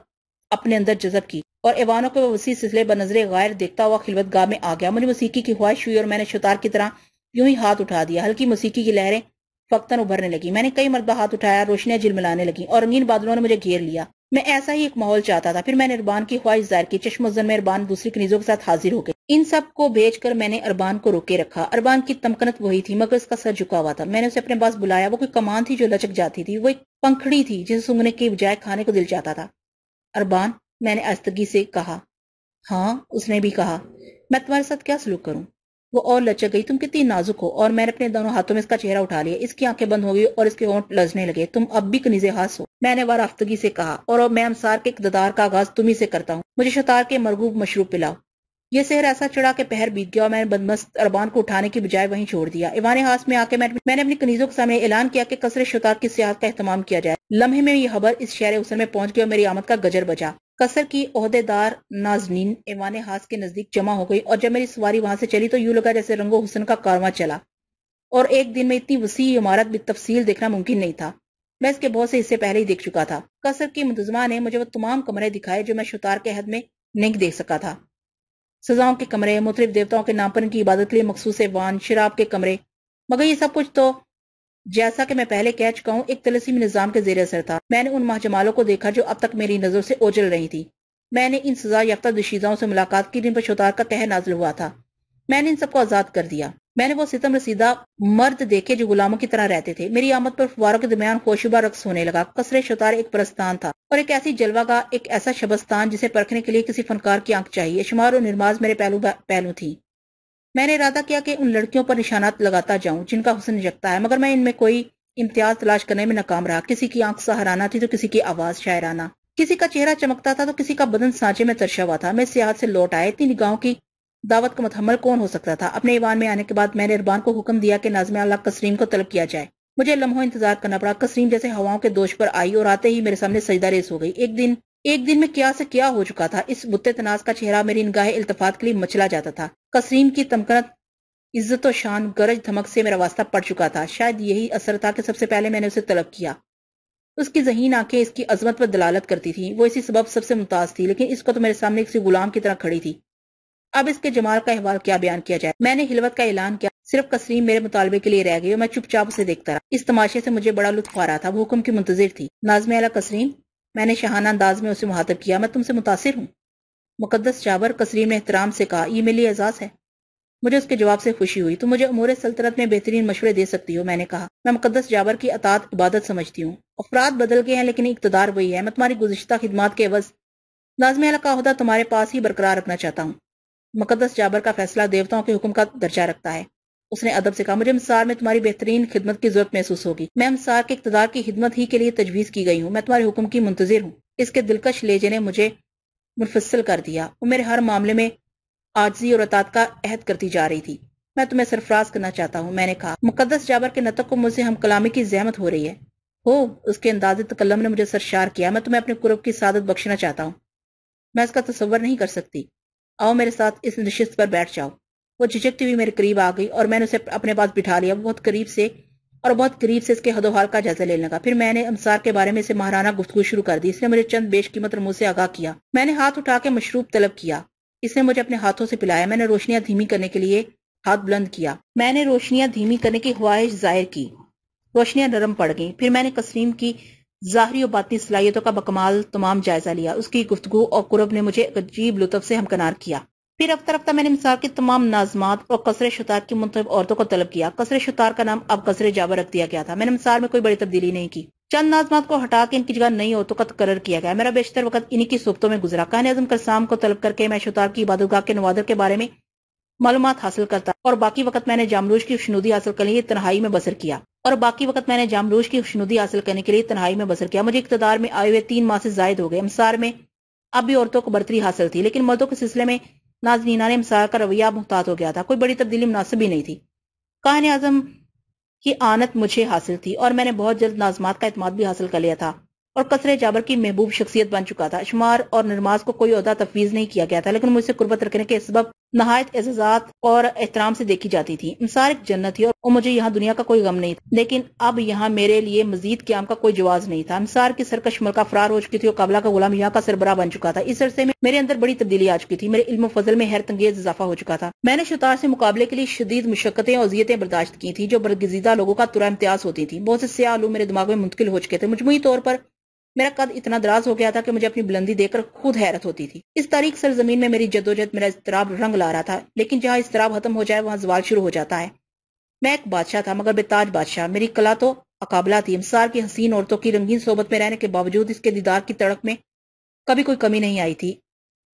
[SPEAKER 1] اپنے اندر جذب کی اور ایوانوں کے وسیع سلسلے بنظر غیر دیکھتا ہوا خلوت گاہ میں آ گیا۔ مجھے موسیقی کی خواہش ہوئی اور میں نے شتار کی طرح یوں ہی ہاتھ اٹھا دیا۔ ہلکی موسیقی کی لہریں فقتاً ابھرنے لگی۔ میں نے کئی مرتبہ ہاتھ اٹھایا، روشنیاں جلملانے لگیں اور رنگین بادلوں نے مجھے گھیر لیا۔ میں ایسا ہی ایک ماحول چاہتا تھا۔ پھر میں نے اربان کی خواہش ظاہر کی۔ چشم و زن میں اربان دوسری کنیزوں کے ساتھ حاضر ہو گئی۔ ان سب کو بھیج کر میں نے اربان کو روکے رکھا۔ اربان کی تمکنت وہی تھی مگر اس کا سر جھکا ہوا تھا۔ میں نے اسے اپنے پاس بلایا۔ وہ کوئی کمان تھی جو لچک جاتی تھی، وہ ایک پنکھڑی تھی جسے سونگھنے کی بجائے کھانے کو دل چاہتا تھا۔ اربان، میں نے آہستگی سے کہا۔ ہاں، اس نے بھی کہا۔ میں تمہارے ساتھ کیا سلوک کروں؟ وہ اور لچک گئی۔ تم کتنی نازک ہو۔ اور میں نے اپنے دونوں ہاتھوں میں اس کا چہرہ اٹھا لیا۔ اس کی آنکھیں بند ہو گئی اور اس کے ہونٹ لرزنے لگے۔ تم اب بھی کنیز خاص ہو، میں نے وارفتگی سے کہا، اور میں امسار کے اقتدار کا آغاز تمہیں سے کرتا ہوں۔ مجھے شتار کے مرغوب مشروب پلاؤ۔ یہ سحر ایسا چڑھا کہ پہر بیت گیا اور میں نے بدمست اربان کو اٹھانے کی بجائے وہیں چھوڑ دیا۔ ایوان خاص میں آ کے میں نے اپنی کنیزوں کے سامنے اعلان کیا کہ قصر شتار کی سیاحت کا اہتمام کیا جائے۔ لمحے میں یہ خبر اس شہر حسن میں پہنچ گئی اور میری آمد کا گجر بجا۔ قصر کی عہدے دار ناظرین ایوان خاص کے نزدیک جمع ہو گئی اور جب میری سواری وہاں سے چلی تو یوں لگا جیسے رنگ و حسن کا کارواں چلا، اور ایک دن میں اتنی وسیع عمارت بالتفصیل دیکھنا ممکن نہیں تھا۔ میں اس کے بہت سے حصے پہلے ہی دیکھ چکا تھا۔ قصر کی منتظمہ نے مجھے وہ تمام کمرے دکھائے جو میں شتار کے حد میں نہیں دیکھ سکا تھا۔ سزاؤں کے کمرے، مختلف دیوتاؤں کے نام پر ان کی عبادت کے لیے مخصوص ایوان، شراب کے کمرے، مگر یہ سب کچھ تو جیسا کہ میں پہلے کہہ چکا ہوں ایک طلسمی نظام کے زیر اثر تھا۔ میں نے ان ماہجمالوں کو دیکھا جو اب تک میری نظر سے اوجھل رہی تھی۔ میں نے ان سزا یافتہ دوشیزاؤں سے ملاقات کی جن پر شتار کا قہر نازل ہوا تھا۔ میں نے ان سب کو آزاد کر دیا۔ میں نے وہ ستم رسیدہ مرد دیکھے جو غلاموں کی طرح رہتے تھے۔ میری آمد پر فواروں کے درمیان خوشبا رقص ہونے لگا۔ قصر شتار ایک پرستان تھا اور ایک ایسی جلوہ گاہ، ایک ایسا شبستان جسے پرکھنے کے لیے کسی فنکار کی آنکھ چاہیے۔ شمار و نرماز میرے پہلو تھی۔ میں نے ارادہ کیا کہ ان لڑکیوں پر نشانات لگاتا جاؤں جن کا حسن جگتا ہے، مگر میں ان میں کوئی امتیاز تلاش کرنے میں ناکام رہا۔ کسی کی آنکھ سحرانہ تھی تو کسی کی آواز شاعرانہ، کسی کا چہرہ چمکتا تھا تو کسی کا بدن سانچے میں ترشا ہوا تھا۔ میں سیاحت سے لوٹ آئے، اتنی نگاہوں کی دعوت کو متحمل کون ہو سکتا تھا؟ اپنے ایوان میں آنے کے بعد میں نے اربان کو حکم دیا کہ ناظم اعلیٰ کسرین کو طلب کیا جائے۔ مجھے لمحوں انتظار کرنا پڑا۔ کسرین جیسے ہواؤں کے دوش پر آئی اور آتے ہی میرے سامنے سجدہ ریز ہو گئی۔ ایک دن میں کیا سے کیا ہو چکا تھا۔ اس بت تناز کا چہرہ میری نگاہ التفات کے لیے مچلا جاتا تھا۔ کسرین کی تمکنت، عزت و شان، گرج دھمک سے میرا واسطہ پڑ چکا تھا۔ شاید یہی اثر تھا کہ سب سے پہلے میں نے اسے طلب کیا۔ اس کی ذہین آنکھیں اس کی عظمت پر دلالت کرتی تھیں۔ وہ اسی سبب سب سے ممتاز تھی، لیکن اس کو تو میرے سامنے کسی غلام کی طرح کھڑی تھی۔ اب اس کے جمال کا احوال کیا بیان کیا جائے؟ میں نے خلوت کا اعلان کیا، صرف کسرین میرے مطالبے کے لیے رہ گئی اور میں چپ چاپ اسے دیکھتا رہا۔ اس تماشے سے مجھے بڑا لطف آ رہا تھا۔ وہ حکم کی منتظر تھی۔ ناظم اعلیٰ کسرین، میں نے شاہانہ انداز میں اسے مخاطب کیا، میں تم سے متاثر ہوں۔ مقدس جابر، کسرین نے احترام سے کہا، یہ میرے لیے اعزاز ہے۔ مجھے اس کے جواب سے خوشی ہوئی۔ تم مجھے امور سلطنت میں بہترین مشورے دے سکتی ہو، میں نے کہا۔ میں مقدس جابر کی اطاعت عبادت سمجھتی ہوں۔ افراد بدل گئے ہیں لیکن اقتدار وہی ہے۔ میں تمہاری گزشتہ خدمات کے عوض ناظم اعلیٰ کا عہدہ تمہارے پاس ہی برقرار رکھنا چاہتا ہوں۔ مقدس جابر کا فیصلہ دیوتاؤں کے حکم کا درجہ رکھتا ہے۔ اس نے ادب سے کہا، مجھے امسار میں تمہاری بہترین خدمت کی ضرورت محسوس ہوگی۔ میں امسار کے اقتدار کی خدمت ہی کے لیے تجویز کی گئی ہوں۔ میں تمہارے حکم کی منتظر ہوں۔ اس کے دلکش لہجے نے مجھے منفصل کر دیا۔ وہ میرے ہر معاملے میں عاجزی اور اطاعت کا عہد کرتی جا رہی تھی۔ میں تمہیں سرفراز کرنا چاہتا ہوں، میں نے کہا۔ مقدس جابر کے نطق کو مجھ سے ہم کلامی کی زحمت ہو رہی ہے۔ اس کے انداز تکلم نے مجھے سرشار کیا۔ میں تمہیں اپنے قرب کی سعادت بخشنا چاہتا ہوں۔ میں اس کا تصور نہیں کر سکتی۔ آؤ میرے ساتھ اس نشست پر بیٹھ جاؤ۔ وہ جھجکتی ہوئی میرے قریب آ گئی اور میں نے اسے اپنے پاس بٹھا لیا۔ بہت قریب سے اس کے حد و حال کا جائزہ لینے لگا۔ پھر میں نے امسار کے بارے میں اسے ماہرانہ گفتگو شروع کر دی۔ اس نے مجھے چند بیش قیمت رموز سے آگاہ کیا۔ میں نے ہاتھ اٹھا کے مشروب طلب کیا۔ اس نے مجھے اپنے ہاتھوں سے پلایا۔ میں نے روشنیاں دھیمی کرنے کے لیے ہاتھ بلند کیا۔ میں نے روشنیاں دھیمی کرنے کی خواہش ظاہر کی۔ روشنیاں نرم پڑ گئیں۔ پھر میں نے کسرین کی ظاہری و باطنی صلاحیتوں کا بکمال تمام جائزہ لیا۔ اس کی گفتگو اور قرب نے مجھے عجیب لطف سے ہمکنار کیا۔ پھر رفتہ رفتہ میں نے امسار کے تمام ناظمات اور قصر شتار کی منتخب عورتوں کو طلب کیا۔ قصر شتار کا نام اب قصر جابر رکھ دیا گیا تھا۔ میں نے امسار میں کوئی بڑی تبدیلی نہیں کی۔ چند ناظمات کو ہٹا کے ان کی جگہ نئی عورتوں کا تقرر کیا گیا۔ میرا بیشتر وقت انہی کی صحبتوں میں گزرا۔ کاہن اعظم قسام کو طلب کر کے میں شتار کی عبادتگاہ کے نوادر کے بارے میں معلومات حاصل کرتا اور باقی وقت میں نے جاملوش کی خوشنودی حاصل کرنے کے لیے تنہائی میں بسر کیا۔ مجھے اقتدار میں آئے ہوئے 3 ماہ سے زائد ہو گئے۔ امسار میں اب بھی عورتوں کو برتری حاصل تھی، لیکن مردوں کے سلسلے میں نازنینہ نے امسار کا رویہ محتاط ہو گیا تھا۔ کوئی بڑی تبدیلی مناسب ہی نہیں تھی۔ کاہن اعظم کی آنت مجھے حاصل تھی اور میں نے بہت جلد ناظمات کا اعتماد بھی حاصل کر لیا تھا اور قصر جابر کی محبوب شخصیت بن چکا تھا۔ اشمار اور نرماز کو کوئی عہدہ تفویض نہیں کیا گیا تھا، لیکن مجھ سے قربت رکھنے کے سبب نہایت اعزازات اور احترام سے دیکھی جاتی تھی۔ امسار ایک جنت تھی اور مجھے یہاں دنیا کا کوئی غم نہیں تھا، لیکن اب یہاں میرے لیے مزید قیام کا کوئی جواز نہیں تھا۔ امسار کی سرکش ملکہ فرار ہو چکی تھی اور قابلہ کا غلام یہاں کا سربراہ بن چکا تھا۔ اس عرصے میں میرے اندر بڑی تبدیلی آ چکی تھی۔ میرے علم و فضل میں حیرت انگیز اضافہ ہو چکا تھا۔ میں نے شتار سے مقابلے کے لیے شدید مشقتیں اور اذیتیں برداشت کی تھیں جو برگزیدہ لوگوں کا ترا امتیاز ہوتی تھیں۔ بہت سے سیاہ علوم میرے دماغ میں منتقل ہو چکے تھے۔ مجموعی طور پر میرا قد اتنا دراز ہو گیا تھا کہ مجھے اپنی بلندی دیکھ کر خود حیرت ہوتی تھی۔ اس تاریک سرزمین میں میری جدوجہد میرا اضطراب رنگ لا رہا تھا، لیکن جہاں اضطراب ختم ہو جائے وہاں زوال شروع ہو جاتا ہے۔ میں ایک بادشاہ تھا، مگر بے تاج بادشاہ۔ میری کلا تو اقابلہ تھی۔ امسار کی حسین عورتوں کی رنگین صحبت میں رہنے کے باوجود اس کے دیدار کی تڑپ میں کبھی کوئی کمی نہیں آئی تھی۔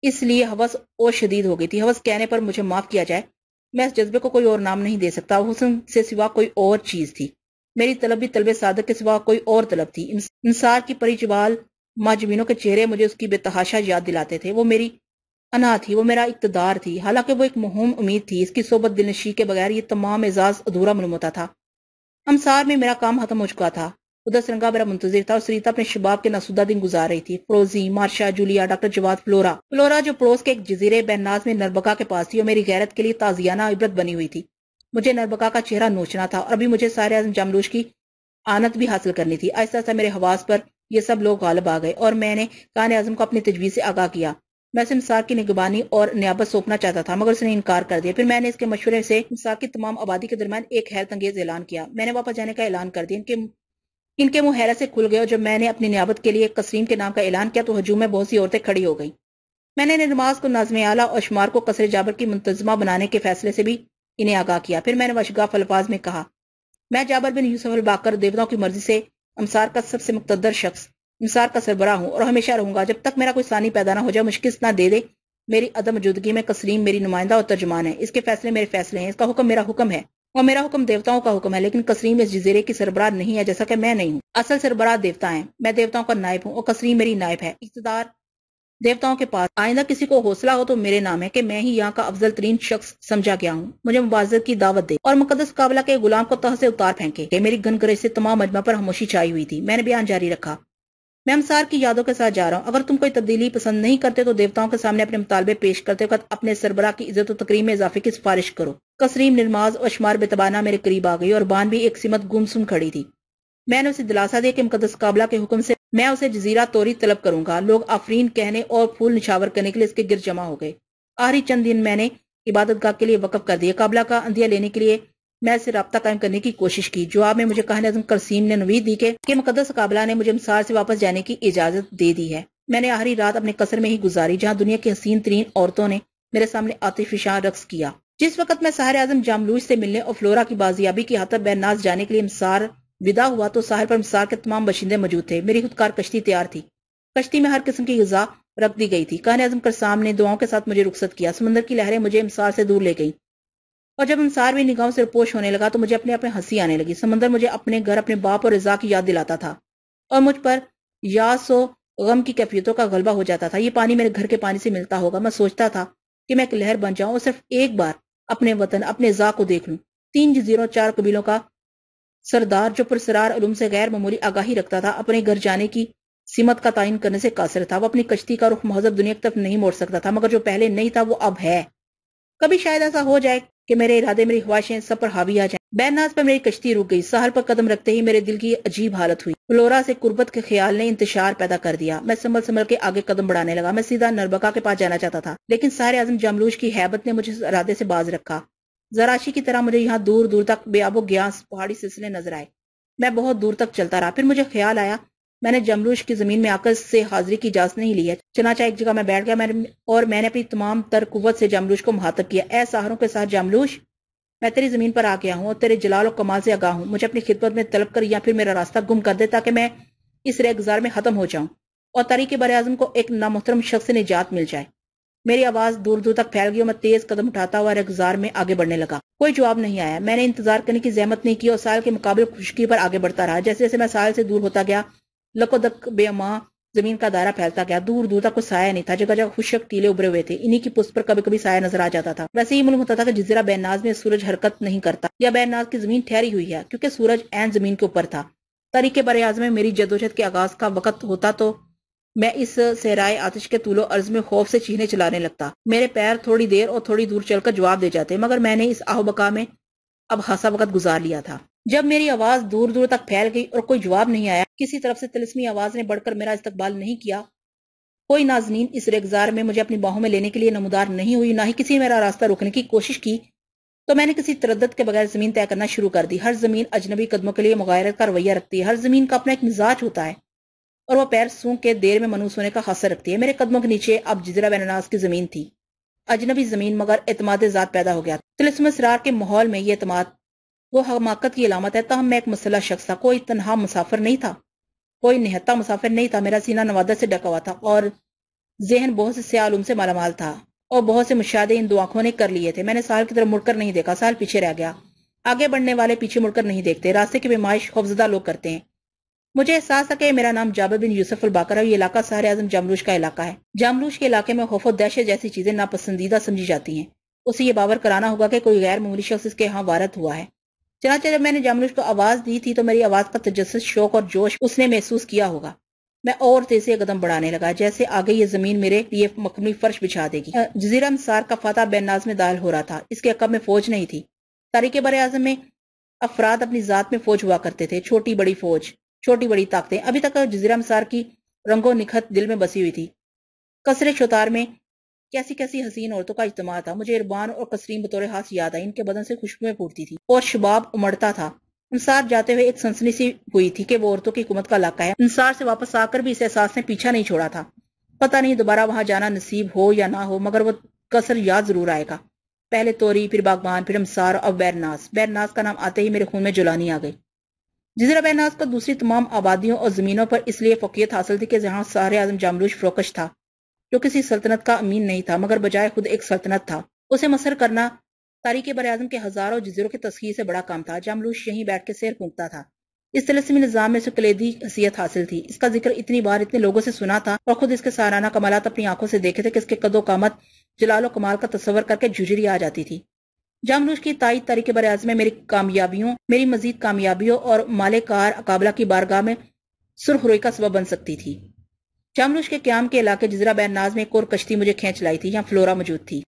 [SPEAKER 1] اس لیے ہوس اور شدید ہو گئی تھی۔ ہوس کہنے پر مجھے معاف کیا جائے، میں اس جذبے کو کوئی اور نام نہیں دے سکتا۔ حسن سے سوا کوئی اور چیز تھی۔ میری طلب بھی طلب صادق کے سوا کوئی اور طلب تھی۔ امسار کی پری جبال ماجبینوں کے چہرے مجھے اس کی بے تحاشا یاد دلاتے تھے۔ وہ میری انا تھی، وہ میرا اقتدار تھی، حالانکہ وہ ایک مہم امید تھی۔ اس کی صحبت دلنشی کے بغیر یہ تمام اعزاز ادھورا معلوم ہوتا تھا۔ امسار میں میرا کام ختم ہو چکا تھا۔ ادھر سرنگا میرا منتظر تھا اور سریتا اپنے شباب کے ناسودہ دن گزار رہی تھی۔ فروزی، مارشا، جولیا، ڈاکٹر جواد، فلورا جو پڑوس کے ایک جزیرے بہناز میں نربکا کے پاس تھی اور میری غیرت کے لیے تازیانہ عبرت بنی ہوئی تھی۔ مجھے نربکا کا چہرہ نوچنا تھا اور ابھی مجھے سارے اعظم جاملوش کی آنت بھی حاصل کرنی تھی۔ آہستہ آہستہ میرے حواس پر یہ سب لوگ غالب آ گئے اور میں نے کاہن اعظم کو اپنی تجویز سے آگاہ کیا۔ میں اسے امسار کی نگبانی اور نیابت سونپنا چاہتا تھا، مگر اس نے انکار کر دیا۔ پھر میں نے اس کے مشورے سے امسار کی تمام آبادی کے درمیان ایک حیرت انگیز اعلان کیا۔ میں نے واپس جانے کا اعلان کر دیا۔ ان کے منہ حیرت سے کھل گئے اور جب میں نے اپنی نیابت کے لیے قصرین کے نام کا اعلان کیا تو ہجوم میں بہت سی عورتیں کھڑی ہو گئیں۔ میں نے نرماز کو ناظم اعلیٰ اور اشمار کو قصر جابر کی منتظمہ بنانے کے فیصلے سے بھی انہیں آگاہ کیا۔ پھر میں نے وشگاف الفاظ میں کہا، میں جابر بن یوسف الباقر دیوتاؤں کی مرضی سے امسار کا سب سے مقتدر شخص، امسار کا سربراہ ہوں اور ہمیشہ رہوں گا جب تک میرا کوئی ثانی پیدا نہ ہو جائے۔ مشکل نہ دے دے میری عدم موجودگی میں قصرین میری نمائندہ اور ترجمان ہے۔ اس کے فیصلے میرے فیصلے ہیں، اس کا حکم میرا حکم ہے اور میرا حکم دیوتاؤں کا حکم ہے، لیکن قصرین اس جزیرے کی سربراہ نہیں ہے جیسا کہ میں نہیں ہوں۔ اصل سربراہ دیوتا ہیں، میں دیوتاؤں کا نائب ہوں اور قصرین میری نائب ہے۔ اقتدار دیوتاؤں کے پاس۔ آئندہ کسی کو حوصلہ ہو تو میرے نام ہے کہ میں ہی یہاں کا افضل ترین شخص سمجھا گیا ہوں۔ مجھے مبارزت کی دعوت دے اور مقدس قابلہ کے غلام کو تہ سے اتار پھینکے کہ میری گن گرج سے تمام مجمع پر خاموشی چھائی ہوئی تھی۔ میں نے بیان جاری رکھا، میں امسار کی یادوں کے ساتھ جا رہا ہوں۔ اگر تم کوئی تبدیلی پسند نہیں کرتے تو دیوتاؤں کے سامنے اپنے مطالبے پیش کرتے وقت اپنے سربراہ کی عزت و تکریم میں اضافے کی سفارش کرو۔ قصرین، نرماز اور اشمار بے تبانہ میرے قریب آ گئی اور بان بھی ایک سمت گمسم کھڑی تھی۔ میں نے اسے دلاسا دیا کہ مقدس قابلہ کے حکم سے میں اسے جزیرہ توری طلب کروں گا۔ لوگ آفرین کہنے اور پھول نچھاور کرنے کے لیے اس کے گرد جمع ہو گئے۔ آخری چند دن میں نے عبادت گاہ کے لیے وقف کر دیے۔ قابلہ کا اندیہ لینے کے لیے میں اسے رابطہ قائم کرنے کی کوشش کی۔ جواب میں مجھے کاہن اعظم قسیم نے نوید دی کہ مقدس قابلہ نے مجھے امسار سے واپس جانے کی اجازت دے دی ہے۔ میں نے آخری رات اپنے قصر میں ہی گزاری جہاں دنیا کی حسین ترین عورتوں نے میرے سامنے عاطفی شاں رقص کیا۔ جس وقت میں ساحر اعظم جاملوش سے ملنے اور فلورا کی بازیابی کی خاطر بہناز جانے کے لیے امسار ودا ہوا تو ساحل پر امسار کے تمام باشندے موجود تھے۔ میری خودکار کشتی تیار تھی۔ کشتی میں ہر قسم کی غذا رکھ دی گئی تھی۔ کاہن اعظم قسام نے دعاؤں کے ساتھ مجھے رخصت کیا۔ سمندر کی لہریں مجھے امسار سے دور لے گئیں اور جب انصار بھی نگاہوں سے پوش ہونے لگا تو مجھے اپنے ہنسی آنے لگی۔ سمندر مجھے اپنے گھر، اپنے باپ اور رضا کی یاد دلاتا تھا اور مجھ پر یاس و غم کی کیفیتوں کا غلبہ ہو جاتا تھا۔ یہ پانی میرے گھر کے پانی سے ملتا ہوگا۔ میں سوچتا تھا کہ میں ایک لہر بن جاؤں اور صرف ایک بار اپنے وطن، اپنے ذا کو دیکھ لوں۔ 3 جزیروں 4 قبیلوں کا سردار جو پرسرار علوم سے غیر معمولی آگاہی رکھتا تھا، اپنے گھر جانے کی سمت کا تعین کرنے سے قاصر تھا۔ وہ اپنی کشتی کا رخ مہذب دنیا کی طرف نہیں موڑ سکتا تھا، مگر جو پہلے نہیں تھا وہ اب ہے۔ کبھی شاید ایسا ہو جائے کہ میرے ارادے، میری خواہشیں سب پر حاوی آ جائیں۔ بہرناز پر میری کشتی رک گئی۔ ساحل پر قدم رکھتے ہی میرے دل کی عجیب حالت ہوئی۔ فلورا سے قربت کے خیال نے انتشار پیدا کر دیا۔ میں سنبھل کے آگے قدم بڑھانے لگا۔ میں سیدھا نربکا کے پاس جانا چاہتا تھا، لیکن سارے اعظم جاملوش کی ہیبت نے مجھے اس ارادے سے باز رکھا۔ زراشی کی طرح مجھے یہاں دور دور تک بے آب و گیاس پہاڑی سلسلے نظر آئے۔ میں بہت دور تک چلتا رہا، پھر مجھے خیال آیا میں نے جملوش کی زمین میں آ کر سے حاضری کی اجازت نہیں لی ہے۔ چنانچہ ایک جگہ میں بیٹھ گیا اور میں نے اپنی تمام تر قوت سے جملوش کو مخاطب کیا۔ اے سحروں کے ساتھ جملوش، میں تیری زمین پر آ گیا ہوں اور تیرے جلال و کمال سے آگاہ ہوں۔ مجھے اپنی خدمت میں طلب کر یا پھر میرا راستہ گم کر دے تاکہ میں اس ریگزار میں ختم ہو جاؤں اور تاریخ بر اعظم کو ایک نامحترم شخص سے نجات مل جائے۔ میری آواز دور دور تک پھیل گئی اور میں تیز قدم اٹھاتا ہوا ریگزار میں آگے بڑھنے لگا۔ کوئی جواب نہیں آیا۔ میں نے انتظار کرنے کی زحمت نہیں کی اور ساحل کے مقابل خشکی پر آگے بڑھتا رہا۔ جیسے جیسے میں ساحل سے دور ہوتا گیا، لکودک بے ماں زمین کا دائرہ پھیلتا گیا۔ دور دور تک کوئی سایہ نہیں تھا، جگہ جگہ خشک ٹیلے ابھرے ہوئے تھے، انہی کی پشت پر کبھی کبھی سایہ نظر آ جاتا تھا۔ ویسے ہی معلوم ہوتا تھا کہ جزیرہ بہرناز میں سورج حرکت نہیں کرتا یا بہرناز کی زمین ٹھہری ہوئی ہے، کیونکہ سورج عین زمین کے اوپر تھا۔ تاریخ بر اعظم میں میری جدوجہد کے آغاز کا وقت ہوتا تو میں اس صحرائے آتش کے طول و عرض میں خوف سے چیخنے چلانے لگتا۔ میرے پیر تھوڑی دیر اور تھوڑی دور چل کر جواب دے جاتے، مگر میں نے اس آہ و بقا میں اب خاصا وقت گزار لیا تھا۔ جب میری آواز دور دور تک پھیل گئی اور کوئی جواب نہیں آیا، کسی طرف سے طلسمی آواز نے بڑھ کر میرا استقبال نہیں کیا، کوئی نازنین اس ریگزار میں مجھے اپنی باہوں میں لینے کے لیے نمودار نہیں ہوئی، نہ ہی کسی نے میرا راستہ روکنے کی کوشش کی، تو میں نے کسی تردد کے بغیر زمین طے کرنا شروع کر دی۔ ہر زمین اجنبی قدموں کے لیے مغایرت کا رویہ رکھتی ہے۔ ہر زمین کا اپنا ایک مزاج ہوتا ہے اور وہ پیر سونگ کے دیر میں منوس ہونے کا خاصہ رکھتی ہے۔ میرے قدموں کے نیچے اب جزیرہ بہرناز کی زمین تھی، اجنبی زمین، مگر اعتماد ذات پیدا ہو گیا۔ طلسم اسرار کے ماحول میں یہ اعتماد وہ حماقت کی علامت ہے۔ تاہم میں ایک مسلح شخص تھا، کوئی تنہا مسافر نہیں تھا، کوئی نہتا مسافر نہیں تھا۔ میرا سینہ نوادت سے ڈکا ہوا تھا اور ذہن بہت سے سیاہ علوم سے مالا مال تھا، اور بہت سے مشاہدے ان دو آنکھوں نے کر لیے تھے۔ میں نے ساحل کی طرف مڑ کر نہیں دیکھا، ساحل پیچھے رہ گیا۔ آگے بڑھنے والے پیچھے مڑ کر نہیں دیکھتے، راستے کی پیمائش خوفزدہ لوگ کرتے ہیں۔ مجھے احساس تھا کہ میرا نام جابر بن یوسف الباقر ہے اور یہ علاقہ سحر اعظم جاملوش کا علاقہ ہے۔ جاملوش کے علاقے میں خوف و دہشت جیسی چیزیں ناپسندیدہ سمجھی جاتی ہیں۔ اسے یہ باور کرانا ہوگا کہ کوئی غیر معمولی شخص اس کے ہاں وارد ہوا ہے۔ چنانچہ جب میں نے جاملوش کو آواز دی تھی تو میری آواز کا تجسس، شوق اور جوش اس نے محسوس کیا ہوگا۔ میں اور تیزی سے قدم بڑھانے لگا، جیسے آگے یہ زمین میرے لیے مکمل فرش بچھا دے گی۔ جزیرہ انصار کا فاتح بہرناز میں داخل ہو رہا تھا۔ اس کے عقب میں فوج نہیں تھی۔ تاریخ بر اعظم میں افراد اپنی ذات میں فوج ہوا کرتے تھے، چھوٹی بڑی فوج، چھوٹی بڑی طاقتیں۔ ابھی تک جزیرہ انصار کی رنگ و نکھت دل میں بسی ہوئی تھی۔ قصر شوتار میں کیسی کیسی حسین عورتوں کا اجتماع تھا۔ مجھے اربان اور قصرین بطور خاص یاد آئی، ان کے بدن سے خوشبوئیں پھوٹتی تھی اور شباب امڑتا تھا۔ انصار جاتے ہوئے ایک سنسنی سی ہوئی تھی کہ وہ عورتوں کی حکومت کا علاقہ ہے۔ انصار سے واپس آ کر بھی اس احساس نے پیچھا نہیں چھوڑا تھا۔ پتہ نہیں دوبارہ وہاں جانا نصیب ہو یا نہ ہو، مگر وہ قصر یاد ضرور آئے گا۔ پہلے توری، پھر باغبان، پھر انصار اور بہرناز۔ بہرناز کا نام آتے ہی میرے خون میں جولانی آ گئی۔ جزیرہ بہرناز کو دوسری تمام آبادیوں اور زمینوں پر اس لیے فوقیت حاصل تھی کہ جہاں سحر اعظم جاملوش فروکش تھا، جو کسی سلطنت کا امین نہیں تھا مگر بجائے خود ایک سلطنت تھا۔ اسے مسخر کرنا تاریخ بر اعظم کے ہزاروں جزیروں کی تسخیر سے بڑا کام تھا۔ جاملوش یہیں بیٹھ کے سیر پھونکتا تھا۔ اس طلسمی نظام میں سے کلیدی حیثیت حاصل تھی۔ اس کا ذکر اتنی بار اتنے لوگوں سے سنا تھا اور خود اس کے سالانہ کمالات اپنی آنکھوں سے دیکھے تھے کہ اس کے قد و قامت، جلال و کمال کا تصور کر کے جھجری آ جاتی تھی۔ جاملوش کی تائید تاریخ بر اعظم میں میری مزید کامیابیوں اور مالے کار اقابلہ کی بارگاہ میں سرخ روئی کا سبب بن سکتی تھی۔ جاملوش کے قیام کے علاقے جزیرہ بہرناز میں ایک اور کشتی مجھے کھینچ لائی تھی، یہاں فلورا موجود تھی۔